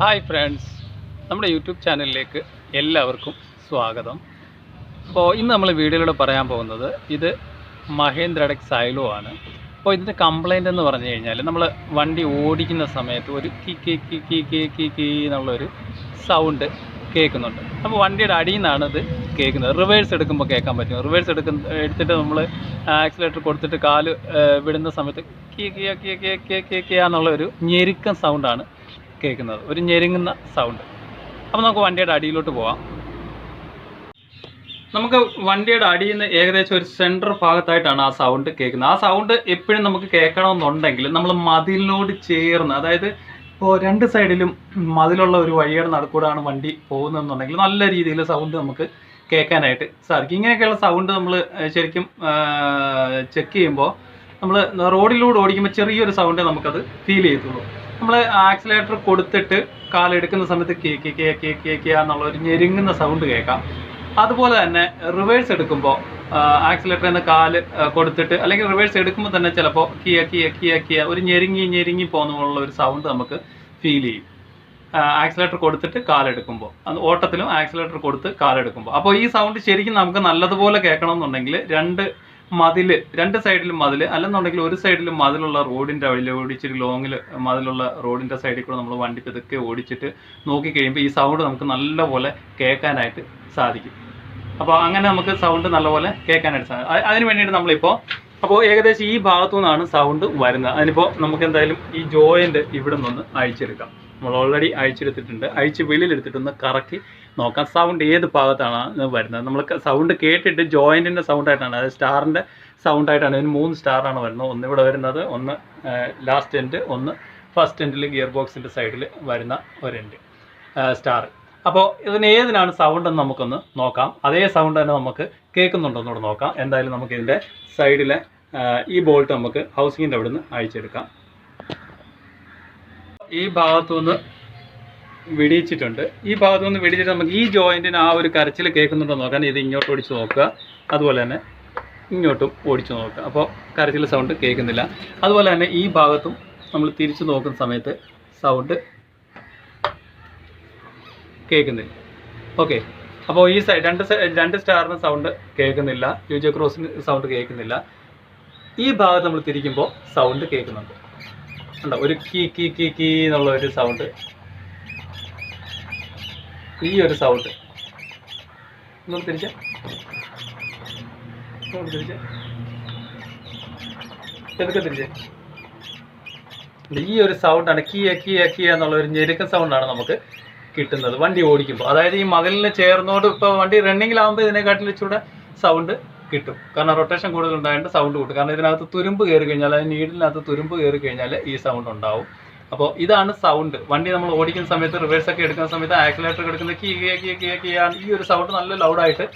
Hi friends, നമ്മുടെ YouTube ചാനലിലേക്ക് എല്ലാവർക്കും സ്വാഗതം. അപ്പോൾ ഇന്ന് നമ്മൾ വീഡിയോയിലൂടെ പറയാൻ പോകുന്നത് ഇത് മഹീന്ദ്രയുടെ xylo ആണ്. അപ്പോൾ ഇതിൻ്റെ കംപ്ലൈൻറ്റ് എന്ന് പറഞ്ഞു കഴിഞ്ഞാൽ നമ്മൾ വണ്ടി ഓടിക്കുന്ന സമയത്ത് ഒരു കീ കീ കീ കീ കീ കീ കീ എന്നുള്ളൊരു സൗണ്ട് കേൾക്കുന്നുണ്ട്. അപ്പോൾ വണ്ടിയുടെ അടിയിൽ നിന്നാണ് ഇത് കേൾക്കുന്നത്. റിവേഴ്സ് എടുക്കുമ്പോൾ കേൾക്കാൻ പറ്റും. റിവേഴ്സ് എടുത്തിട്ട് നമ്മൾ ആക്സിലേറ്റർ കൊടുത്തിട്ട് കാല് വിടുന്ന സമയത്ത് കീ കീ കീ കീ കീ കീ കീ എന്നുള്ളൊരു ഞെരുക്കം സൗണ്ടാണ് കേൾക്കുന്നത്, ഒരു ഞെരുങ്ങുന്ന സൗണ്ട്. അപ്പോൾ നമുക്ക് വണ്ടിയുടെ അടിയിലോട്ട് പോവാം. നമുക്ക് വണ്ടിയുടെ അടിയിൽ നിന്ന് ഏകദേശം ഒരു സെൻറ്റർ ഭാഗത്തായിട്ടാണ് ആ സൗണ്ട് കേൾക്കുന്നത്. ആ സൗണ്ട് എപ്പോഴും നമുക്ക് കേൾക്കണമെന്നുണ്ടെങ്കിൽ നമ്മൾ മതിലിനോട് ചേർന്ന്, അതായത് ഇപ്പോൾ രണ്ട് സൈഡിലും മതിലുള്ള ഒരു വഴിയുടെ നടുക്കൂടാണ് വണ്ടി പോകുന്നതെന്നുണ്ടെങ്കിൽ നല്ല രീതിയിൽ സൗണ്ട് നമുക്ക് കേൾക്കാനായിട്ട് സാധിക്കും. ഇങ്ങനെയൊക്കെയുള്ള സൗണ്ട് നമ്മൾ ശരിക്കും ചെക്ക് ചെയ്യുമ്പോൾ നമ്മൾ റോഡിലൂടെ ഓടിക്കുമ്പോൾ ചെറിയൊരു സൗണ്ട് നമുക്കത് ഫീൽ ചെയ്യത്തുള്ളൂ. നമ്മൾ ആക്സിലേറ്റർ കൊടുത്തിട്ട് കാലെടുക്കുന്ന സമയത്ത് കേ എന്നുള്ള ഒരു ഞെരുങ്ങുന്ന സൗണ്ട് കേൾക്കാം. അതുപോലെ തന്നെ റിവേഴ്സ് എടുക്കുമ്പോൾ ആക്സിലേറ്ററിൽ നിന്ന് കാല് കൊടുത്തിട്ട് അല്ലെങ്കിൽ റിവേഴ്സ് എടുക്കുമ്പോൾ തന്നെ ചിലപ്പോൾ കിയ ഒരു ഞെരുങ്ങി പോകുന്നുള്ള ഒരു സൗണ്ട് നമുക്ക് ഫീൽ ചെയ്യും. ആക്സിലേറ്റർ കൊടുത്തിട്ട് കാലെടുക്കുമ്പോൾ, അത് ഓട്ടത്തിലും ആക്സിലേറ്റർ കൊടുത്ത് കാലെടുക്കുമ്പോൾ. അപ്പോൾ ഈ സൗണ്ട് ശരിക്കും നമുക്ക് നല്ലതുപോലെ കേൾക്കണമെന്നുണ്ടെങ്കിൽ രണ്ട് സൈഡിലും മതിൽ, അല്ലെന്നുണ്ടെങ്കിൽ ഒരു സൈഡിലും മതിലുള്ള റോഡിൻ്റെ വഴിയിൽ ഓടിച്ചിട്ട് ലോങ്ങിൽ മതിലുള്ള റോഡിൻ്റെ സൈഡിൽ കൂടെ നമ്മൾ വണ്ടി ഇതൊക്കെ ഓടിച്ചിട്ട് നോക്കിക്കഴിയുമ്പോൾ ഈ സൗണ്ട് നമുക്ക് നല്ലപോലെ കേൾക്കാനായിട്ട് സാധിക്കും. അപ്പോൾ അങ്ങനെ നമുക്ക് സൗണ്ട് നല്ലപോലെ കേൾക്കാനായിട്ട് സാധിക്കും. അതിന് വേണ്ടിയിട്ട് നമ്മളിപ്പോൾ ഏകദേശം ഈ ഭാഗത്തു നിന്നാണ് സൗണ്ട് വരുന്നത്. അതിനിപ്പോൾ നമുക്ക് എന്തായാലും ഈ ജോയിൻ്റ് ഇവിടെ നിന്നൊന്ന് അഴിച്ചെടുക്കാം. നമ്മൾ ഓൾറെഡി അഴിച്ചെടുത്തിട്ടുണ്ട്. അഴിച്ച് വെളിയിലെടുത്തിട്ടൊന്ന് കറക്കി നോക്കാം സൗണ്ട് ഏത് ഭാഗത്താണ് വരുന്നത്. നമ്മൾ സൗണ്ട് കേട്ടിട്ട് ജോയിൻറ്റിൻ്റെ സൗണ്ടായിട്ടാണ്, അതായത് സ്റ്റാറിൻ്റെ സൗണ്ടായിട്ടാണ്. ഇതിന് 3 സ്റ്റാറാണ് വരുന്നത്. ഒന്ന് ഇവിടെ വരുന്നത്, ഒന്ന് ലാസ്റ്റ് എൻഡ്, ഒന്ന് ഫസ്റ്റ് എൻഡിൽ ഗിയർ ബോക്സിൻ്റെ സൈഡിൽ വരുന്ന ഒരു എൻഡ് സ്റ്റാർ. അപ്പോൾ ഇതിന് ഏതിനാണ് സൗണ്ട് എന്ന് നമുക്കൊന്ന് നോക്കാം. അതേ സൗണ്ട് തന്നെ നമുക്ക് കേൾക്കുന്നുണ്ടോയെന്നൂടെ നോക്കാം. എന്തായാലും നമുക്ക് ഇതിൻ്റെ സൈഡിലെ ഈ ബോൾട്ട് നമുക്ക് ഹൗസിങ്ങിൻ്റെ അവിടെ നിന്ന് അഴിച്ചെടുക്കാം. ഈ ഭാഗത്തുനിന്ന് വെടിയിച്ചിട്ടുണ്ട്. ഈ ഭാഗത്തുനിന്ന് വെടിച്ചിട്ട് നമുക്ക് ഈ ജോയിൻറ്റിന് ആ ഒരു കരച്ചിൽ കേൾക്കുന്നുണ്ടോ നോക്കാൻ ഇത് ഇങ്ങോട്ട് ഓടിച്ച് നോക്കുക, അതുപോലെ തന്നെ ഇങ്ങോട്ടും ഓടിച്ച് നോക്കുക. അപ്പോൾ കരച്ചിൽ സൗണ്ട് കേൾക്കുന്നില്ല. അതുപോലെ തന്നെ ഈ ഭാഗത്തും നമ്മൾ തിരിച്ചു നോക്കുന്ന സമയത്ത് സൗണ്ട് കേൾക്കുന്നില്ല. ഓക്കെ, അപ്പോൾ ഈ രണ്ട് സ്റ്റാറിന് സൗണ്ട് കേൾക്കുന്നില്ല, യൂജോ ക്രോസിന് സൗണ്ട് കേൾക്കുന്നില്ല. ഈ ഭാഗത്ത് നമ്മൾ തിരിക്കുമ്പോൾ സൗണ്ട് കേൾക്കുന്നുണ്ട്. ഉണ്ടോ, ഒരു കീ കീ കീ കീ എന്നുള്ള ഒരു സൗണ്ട്, ഈ ഒരു സൗണ്ട് തിരിച്ച ഈ ഒരു സൗണ്ടാണ് കിയ എന്നുള്ള ഒരു ഞെരുക്ക സൗണ്ടാണ് നമുക്ക് കിട്ടുന്നത് വണ്ടി ഓടിക്കുമ്പോൾ. അതായത് ഈ മതിലിന് ചേർന്നോട് ഇപ്പോൾ വണ്ടി റണ്ണിങ്ങിലാകുമ്പോൾ ഇതിനെക്കാട്ടിൽ ഇച്ചിരി സൗണ്ട് കിട്ടും. കാരണം റൊട്ടേഷൻ കൂടുതൽ ഉണ്ടായതുകൊണ്ട് സൗണ്ട് കിട്ടും. കാരണം ഇതിനകത്ത് തുരുമ്പ് കയറി കഴിഞ്ഞാൽ, അതായത് നീഡിനകത്ത് തുരുമ്പ് കയറി കഴിഞ്ഞാൽ ഈ സൗണ്ട് ഉണ്ടാവും. അപ്പോൾ ഇതാണ് സൗണ്ട്. വണ്ടി നമ്മൾ ഓടിക്കുന്ന സമയത്ത്, റിവേഴ്സൊക്കെ എടുക്കുന്ന സമയത്ത്, ആക്സിലേറ്റർ എടുക്കുന്ന കീയാണ് ഈ ഒരു സൗണ്ട് നല്ല ലൗഡായിട്ട്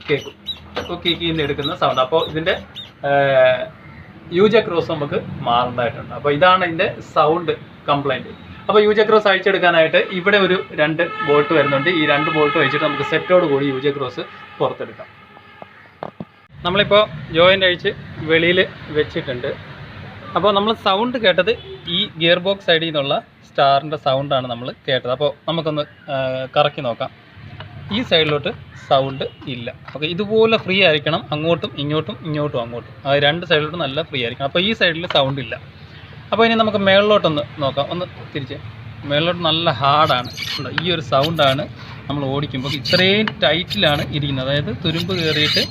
കേൾക്കും. അപ്പോൾ കീന്ന് എടുക്കുന്ന സൗണ്ട്. അപ്പോൾ ഇതിൻ്റെ യൂജോ ക്രോസ് നമുക്ക് മാറേണ്ടതായിട്ടുണ്ട്. അപ്പോൾ ഇതാണ് ഇതിൻ്റെ സൗണ്ട് കംപ്ലൈൻറ്റ്. അപ്പോൾ യൂജോ ക്രോസ് അഴിച്ചെടുക്കാനായിട്ട് ഇവിടെ ഒരു 2 ബോൾട്ട് വരുന്നുണ്ട്. ഈ 2 ബോൾട്ട് വെച്ചിട്ട് നമുക്ക് സെറ്റോട് കൂടി യൂജോ ക്രോസ് പുറത്തെടുക്കാം. നമ്മളിപ്പോൾ ജോയിൻ്റ് അഴിച്ച് വെളിയിൽ വെച്ചിട്ടുണ്ട്. അപ്പോൾ നമ്മൾ സൗണ്ട് കേട്ടത് ഈ ഗിയർ ബോക്സ് സൈഡിൽ നിന്നുള്ള സ്റ്റാറിൻ്റെ സൗണ്ടാണ് നമ്മൾ കേട്ടത്. അപ്പോൾ നമുക്കൊന്ന് കറക്കി നോക്കാം. ഈ സൈഡിലോട്ട് സൗണ്ട് ഇല്ല. ഓക്കെ, ഇതുപോലെ ഫ്രീ ആയിരിക്കണം, അങ്ങോട്ടും ഇങ്ങോട്ടും അങ്ങോട്ടും. അത് 2 സൈഡിലോട്ടും നല്ല ഫ്രീ ആയിരിക്കണം. അപ്പോൾ ഈ സൈഡിൽ സൗണ്ട് ഇല്ല. അപ്പോൾ ഇനി നമുക്ക് മേളിലോട്ടൊന്ന് നോക്കാം. ഒന്ന് തിരിച്ച് മേളിലോട്ട് നല്ല ഹാർഡാണ്. ഈ ഒരു സൗണ്ടാണ് നമ്മൾ ഓടിക്കുമ്പോൾ ഇത്രയും ടൈറ്റിലാണ് ഇരിക്കുന്നത്. അതായത് തുരുമ്പ് കയറിയിട്ട്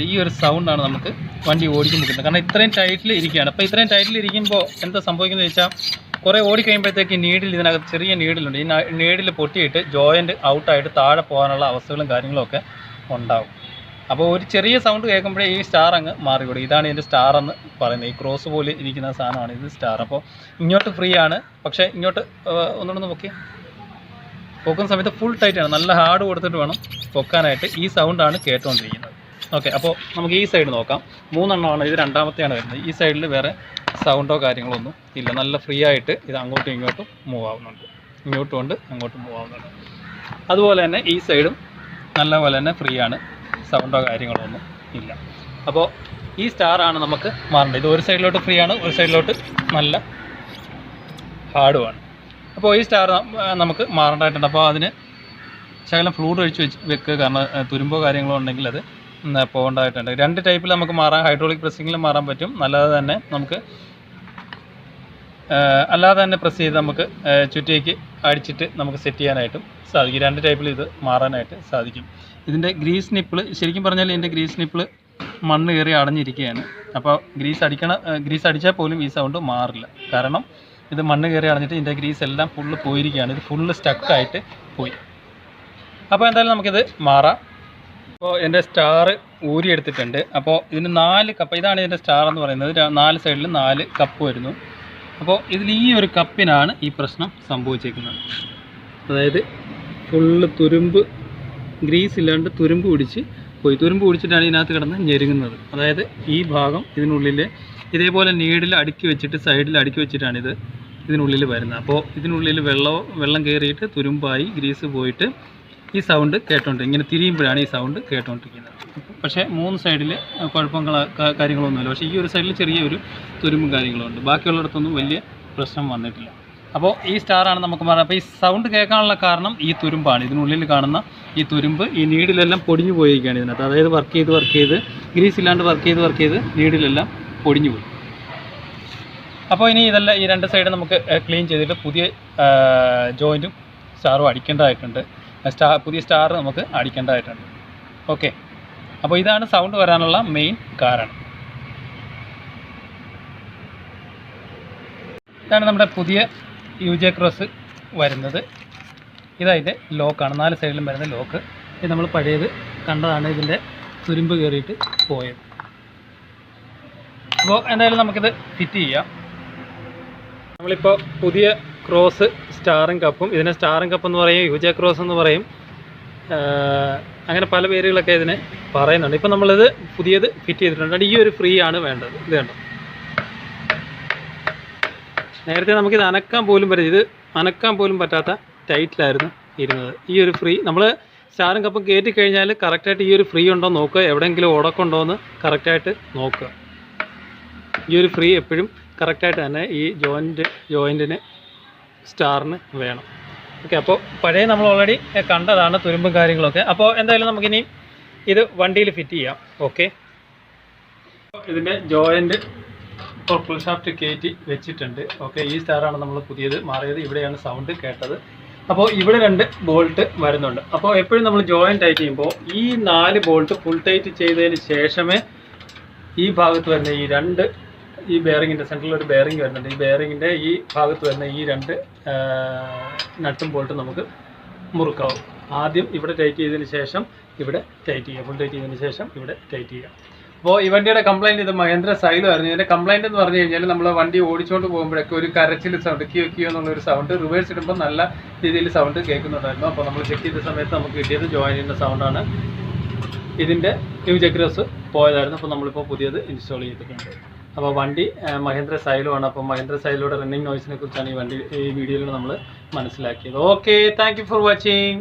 ഈ ഒരു സൗണ്ടാണ് നമുക്ക് വണ്ടി ഓടിക്കുമ്പോൾ കിട്ടുന്നത്. കാരണം ഇത്രയും ടൈറ്റിൽ ഇരിക്കുകയാണ്. അപ്പോൾ ഇത്രയും ടൈറ്റിൽ ഇരിക്കുമ്പോൾ എന്താ സംഭവിക്കുന്നത് വെച്ചാൽ, കുറേ ഓടിക്കഴിയുമ്പോഴത്തേക്ക് ഇതിനകത്ത് ചെറിയ നീഡിലുണ്ട്. ഈ നീഡിൽ പൊട്ടിയിട്ട് ജോയിൻ്റ് ഔട്ടായിട്ട് താഴെ പോകാനുള്ള അവസ്ഥകളും കാര്യങ്ങളും ഒക്കെ ഉണ്ടാവും. അപ്പോൾ ഒരു ചെറിയ സൗണ്ട് കേൾക്കുമ്പോഴേ ഈ സ്റ്റാർ അങ്ങ് മാറിവിടും. ഇതാണ് ഇതിൻ്റെ സ്റ്റാർ എന്ന് പറയുന്നത്. ഈ ക്രോസ് പോലെ ഇരിക്കുന്ന സാധനമാണ് ഇത് സ്റ്റാർ. അപ്പോൾ ഇങ്ങോട്ട് ഫ്രീ ആണ്, പക്ഷേ ഇങ്ങോട്ട് ഒന്നുകൂടെ പൊക്കുന്ന സമയത്ത് ഫുൾ ടൈറ്റാണ്. നല്ല ഹാർഡ് കൊടുത്തിട്ട് വേണം പൊക്കാനായിട്ട്. ഈ സൗണ്ടാണ് കേട്ടുകൊണ്ടിരിക്കുന്നത്. ഓക്കെ, അപ്പോൾ നമുക്ക് ഈ സൈഡ് നോക്കാം. 3 എണ്ണമാണ്, ഇത് 2ാമത്തെയാണ് വരുന്നത്. ഈ സൈഡിൽ വേറെ സൗണ്ടോ കാര്യങ്ങളോ ഒന്നും ഇല്ല. നല്ല ഫ്രീ ആയിട്ട് ഇത് അങ്ങോട്ടും ഇങ്ങോട്ടും മൂവ് ആവുന്നുണ്ട്. ഇങ്ങോട്ടും ഉണ്ട്, അങ്ങോട്ടും മൂവ് ആവുന്നുണ്ട്. അതുപോലെ തന്നെ ഈ സൈഡും നല്ലപോലെ തന്നെ ഫ്രീ ആണ്, സൗണ്ടോ കാര്യങ്ങളോ ഒന്നും ഇല്ല. അപ്പോൾ ഈ സ്റ്റാറാണ് നമുക്ക് മാറേണ്ടത്. ഇത് ഒരു സൈഡിലോട്ട് ഫ്രീ ആണ്, ഒരു സൈഡിലോട്ട് നല്ല ഹാർഡുമാണ്. അപ്പോൾ ഈ സ്റ്റാർ നമുക്ക് മാറേണ്ടതായിട്ടുണ്ട്. അപ്പോൾ അതിന് ശകലം ഫ്ലൂയിഡ് ഒഴിച്ച് വെക്കുക, കാരണം തുരുമ്പോ കാര്യങ്ങളോ ഉണ്ടെങ്കിൽ അത് പോകേണ്ടതായിട്ടുണ്ട്. 2 ടൈപ്പിൽ നമുക്ക് മാറാം. ഹൈഡ്രോളിക് പ്രസ്സിങ്ങിലും മാറാൻ പറ്റും, അല്ലാതെ തന്നെ നമുക്ക് പ്രസ് ചെയ്ത് നമുക്ക് ചുറ്റിയേക്ക് അടിച്ചിട്ട് നമുക്ക് സെറ്റ് ചെയ്യാനായിട്ടും സാധിക്കും. 2 ടൈപ്പിൽ ഇത് മാറാനായിട്ട് സാധിക്കും. ഇതിൻ്റെ ഗ്രീസ് നിപ്പിൾ, ശരിക്കും പറഞ്ഞാൽ ഇതിൻ്റെ ഗ്രീസ് നിപ്പിൾ മണ്ണ് കയറി അടഞ്ഞിരിക്കുകയാണ്. അപ്പോൾ ഗ്രീസ് അടിച്ചാൽ പോലും ഈ സൗണ്ട് മാറില്ല, കാരണം ഇത് മണ്ണ് കയറി അടഞ്ഞിട്ട് ഇതിൻ്റെ ഗ്രീസ് എല്ലാം ഫുള്ള് പോയിരിക്കുകയാണ്. ഇത് ഫുള്ള് സ്റ്റക്കായിട്ട് പോയി. അപ്പോൾ എന്തായാലും നമുക്കിത് മാറാം. അപ്പോൾ എൻ്റെ സ്റ്റാർ ഊരിയെടുത്തിട്ടുണ്ട്. അപ്പോൾ ഇതിന് 4 കപ്പ്, ഇതാണ് ഇതിൻ്റെ സ്റ്റാർ എന്ന് പറയുന്നത്. 4 സൈഡിലും 4 കപ്പ് വരുന്നു. അപ്പോൾ ഇതിൽ ഈ ഒരു കപ്പിനാണ് ഈ പ്രശ്നം സംഭവിച്ചേക്കുന്നത്. അതായത് ഫുള്ള് തുരുമ്പ്, ഗ്രീസ് ഇല്ലാണ്ട് തുരുമ്പ് പിടിച്ച് പോയി. തുരുമ്പ് പിടിച്ചിട്ടാണ് ഇതിനകത്ത് കിടന്ന് ഞെരുങ്ങുന്നത്. അതായത് ഈ ഭാഗം ഇതിനുള്ളിൽ ഇതേപോലെ നീഡിൽ അടുക്കി വെച്ചിട്ട്, സൈഡിൽ അടുക്കി വെച്ചിട്ടാണ് ഇതിനുള്ളിൽ വരുന്നത്. അപ്പോൾ ഇതിനുള്ളിൽ വെള്ളം കയറിയിട്ട് തുരുമ്പായി ഗ്രീസ് പോയിട്ട് ഈ സൗണ്ട് ഇങ്ങനെ തിരിയുമ്പോഴാണ് ഈ സൗണ്ട് കേട്ടുകൊണ്ടിരിക്കുന്നത്. പക്ഷേ 3 സൈഡിൽ കാര്യങ്ങളൊന്നുമില്ല. പക്ഷേ ഈ ഒരു സൈഡിൽ ചെറിയൊരു തുരുമ്പും കാര്യങ്ങളുണ്ട്. ബാക്കിയുള്ളിടത്തൊന്നും വലിയ പ്രശ്നം വന്നിട്ടില്ല. അപ്പോൾ ഈ സ്റ്റാറാണ് നമുക്ക് മാറാം. അപ്പോൾ ഈ സൗണ്ട് കേൾക്കാനുള്ള കാരണം ഈ തുരുമ്പാണ്. ഇതിനുള്ളിൽ കാണുന്ന ഈ തുരുമ്പ് ഈ നീഡിലെല്ലാം പൊടിഞ്ഞു പോയിരിക്കുകയാണ് ഇതിനകത്ത്. അതായത് വർക്ക് ചെയ്ത് ഗ്രീസ് ഇല്ലാണ്ട് വർക്ക് ചെയ്ത് നീഡിലെല്ലാം പൊടിഞ്ഞു പോയി. അപ്പോൾ ഇനി ഇതെല്ലാം ഈ 2 സൈഡ് നമുക്ക് ക്ലീൻ ചെയ്തിട്ട് പുതിയ ജോയിൻറ്റും സ്റ്റാറും അടിക്കേണ്ടതായിട്ടുണ്ട്. പുതിയ സ്റ്റാർ നമുക്ക് അടിക്കേണ്ടതായിട്ടുണ്ട്. ഓക്കെ, അപ്പോൾ ഇതാണ് സൗണ്ട് വരാനുള്ള മെയിൻ കാരണം. ഇതാണ് നമ്മുടെ പുതിയ UJ ക്രോസ് വരുന്നത്. ഇതതിൻ്റെ ലോക്കാണ്, 4 സൈഡിലും വരുന്ന ലോക്ക്. ഇത് നമ്മൾ പഴയത് കണ്ടതാണ്, ഇതിൻ്റെ തുരുമ്പ് കയറിയിട്ട് പോയത്. അപ്പോൾ എന്തായാലും നമുക്കിത് ഫിറ്റ് ചെയ്യാം. നമ്മളിപ്പോൾ പുതിയ ക്രോസ് സ്റ്റാറും കപ്പും, ഇതിനെ സ്റ്റാറും കപ്പ് എന്ന് പറയും, UJ ക്രോസ് എന്ന് പറയും, അങ്ങനെ പല പേരുകളൊക്കെ ഇതിന് പറയുന്നുണ്ട്. ഇപ്പോൾ നമ്മളിത് പുതിയത് ഫിറ്റ് ചെയ്തിട്ടുണ്ട്. ഈ ഒരു ഫ്രീ ആണ് വേണ്ടത്. ഇത് കണ്ടോ, നേരത്തെ നമുക്കിത് അനക്കാൻ പോലും പറ്റാത്ത ടൈറ്റിലായിരുന്നു ഇരുന്നത്. ഈ ഒരു ഫ്രീ നമ്മൾ സ്റ്റാറും കപ്പും കയറ്റി കഴിഞ്ഞാൽ കറക്റ്റായിട്ട് ഈ ഒരു ഫ്രീ ഉണ്ടോ നോക്കുക, എവിടെയെങ്കിലും ഉടക്കുണ്ടോ എന്ന് കറക്റ്റായിട്ട് നോക്കുക. ഈ ഒരു ഫ്രീ എപ്പോഴും കറക്റ്റായിട്ട് തന്നെ ഈ ജോയിൻറ്റിന് സ്റ്റാറിന് വേണം. ഓക്കെ, അപ്പോൾ പഴയ നമ്മൾ ഓൾറെഡി കണ്ടതാണ് തുരുമ്പും കാര്യങ്ങളൊക്കെ. അപ്പോൾ എന്തായാലും നമുക്കിനി ഇത് വണ്ടിയിൽ ഫിറ്റ് ചെയ്യാം. ഓക്കെ, ഇതിൻ്റെ ജോയിൻറ്റ് ഇപ്പോൾ ഫുൾ ഷാഫ്റ്റ് കയറ്റി വെച്ചിട്ടുണ്ട്. ഓക്കെ, ഈ സ്റ്റാറാണ് നമ്മൾ പുതിയത് മാറിയത്. ഇവിടെയാണ് സൗണ്ട് കേട്ടത്. അപ്പോൾ ഇവിടെ 2 ബോൾട്ട് വരുന്നുണ്ട്. അപ്പോൾ എപ്പോഴും നമ്മൾ ജോയിൻ ടൈറ്റ് ചെയ്യുമ്പോൾ ഈ 4 ബോൾട്ട് ഫുൾ ടൈറ്റ് ചെയ്തതിന് ശേഷമേ ഈ ഭാഗത്ത് വരുന്ന ഈ ബെയറിങ്ങിൻ്റെ സെൻറ്ററിൽ ഒരു ബെയറിങ് വരുന്നുണ്ട്. ഈ ബെയറിങ്ങിൻ്റെ ഈ ഭാഗത്ത് വരുന്ന ഈ 2 നട്ടും ബോൾട്ടും നമുക്ക് മുറുക്കാവും. ആദ്യം ഇവിടെ ടൈറ്റ് ചെയ്തതിന് ശേഷം ഇവിടെ ടൈറ്റ് ചെയ്യുക, ഫുൾ ടൈറ്റ് ചെയ്തതിന് ശേഷം ഇവിടെ ടൈറ്റ് ചെയ്യുക. അപ്പോൾ ഈ വണ്ടിയുടെ കംപ്ലയിൻറ്റ്, ഇത് മഹീന്ദ്ര xylo ആയിരുന്നു. ഇതിൻ്റെ കംപ്ലയിൻറ്റ് എന്ന് പറഞ്ഞു കഴിഞ്ഞാൽ നമ്മൾ വണ്ടി ഓടിച്ചുകൊണ്ട് പോകുമ്പോഴൊക്കെ ഒരു കരച്ചിൽ സൗണ്ട്, കിയോ എന്നുള്ളൊരു സൗണ്ട്, റിവേഴ്സ് ഇടുമ്പോൾ നല്ല രീതിയിൽ സൗണ്ട് കേൾക്കുന്നുണ്ടായിരുന്നു. അപ്പോൾ നമ്മൾ ചെക്ക് ചെയ്ത സമയത്ത് നമുക്ക് കിട്ടിയത് ജോയിനിൻ്റെ സൗണ്ടാണ്. ഇതിൻ്റെ UJ ക്രോസ് പോയതായിരുന്നു. അപ്പോൾ നമ്മളിപ്പോൾ പുതിയത് ഇൻസ്റ്റാൾ ചെയ്തിട്ടുണ്ട്. അപ്പോൾ വണ്ടി മഹീന്ദ്ര xylo ആണ്. അപ്പോൾ മഹീന്ദ്ര xyloയുടെ റണ്ണിങ് നോയ്സിനെ കുറിച്ചാണ് ഈ വീഡിയോയിൽ നമ്മൾ മനസ്സിലാക്കിയത്. Okay, thank you for watching.